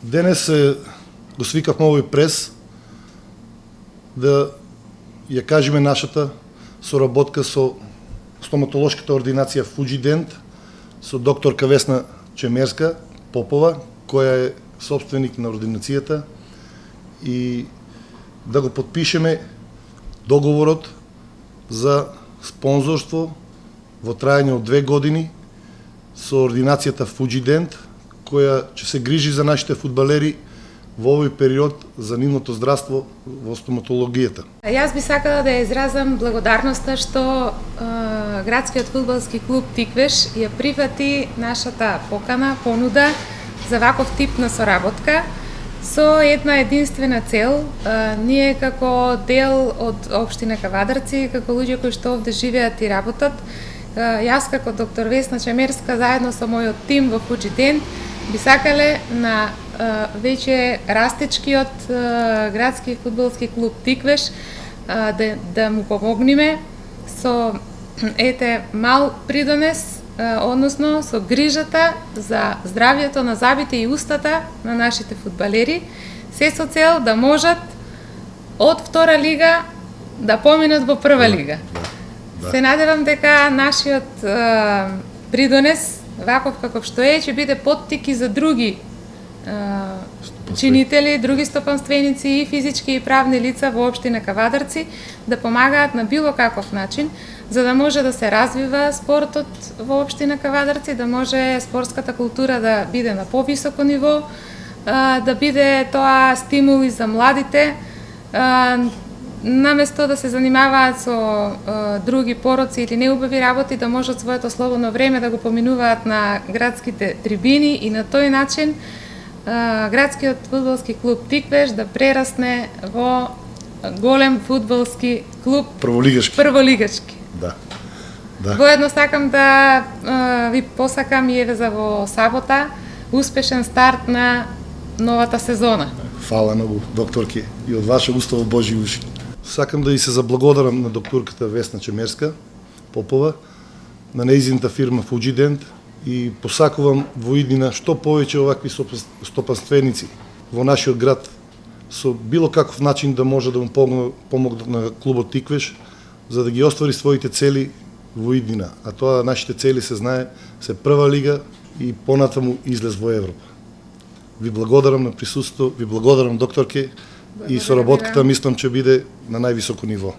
Денес го свикавме овој прес да ја кажеме нашата соработка со стоматолошката ординација Фуџидент, со докторка Весна Чемерска Попова, која е собственик на ординацијата, и да го подпишеме договорот за спонзорство во трајање од 2 години со ординацијата Фуџидент, која ќе се грижи за нашите фудбалери во овој период за нивното здравство во стоматологијата. Јас би сакала да ја изразам благодарноста што градскиот фудбалски клуб Тиквеш ја прифати нашата понуда за ваков тип на соработка со една единствена цел. Ние како дел од општина Кавадарци, како луѓе кои што овде живеат и работат, јас како доктор Весна Чемерска заедно со мојот тим во Фуџидент би сакале на веќе растечкиот градски фудбалски клуб Тиквеш да му помогнеме со мал придонес, односно со грижата за здравјето на забите и устата на нашите фудбалери, се со цел да можат од втора лига да поминат во прва лига. Се надевам дека нашиот придонес, ваков каков што е, ќе биде поттик и за други чинители, други стопанственици и физички и правни лица во општина Кавадарци да помагаат на било каков начин, за да може да се развива спортот во општина Кавадарци, да може спортската култура да биде на повисоко ниво, да биде тоа стимул и за младите, наместо да се занимаваат со други пороци или неубави работи, да можат своето слободно време да го поминуваат на градските трибини и на тој начин градскиот фудбалски клуб Тиквеш да прерасне во голем фудбалски клуб прволигашки. Да. Воедно сакам да ви посакам и еве за во сабота успешен старт на новата сезона. Фала многу, докторки, и од ваше уста во Божји уши. Сакам да и се заблагодарам на докторката Весна Чемерска Попова, на нејзината фирма Фуџидент, и посакувам во иднина што повеќе овакви стопанственици во нашиот град со било каков начин да може да му помогнат на клубот Тиквеш за да ги оствари своите цели во иднина. А тоа нашите цели се знае се прва лига и понатаму излез во Европа. Ви благодарам на присуство, ви благодарам докторке, и соработката мислам ќе биде на највисоко ниво.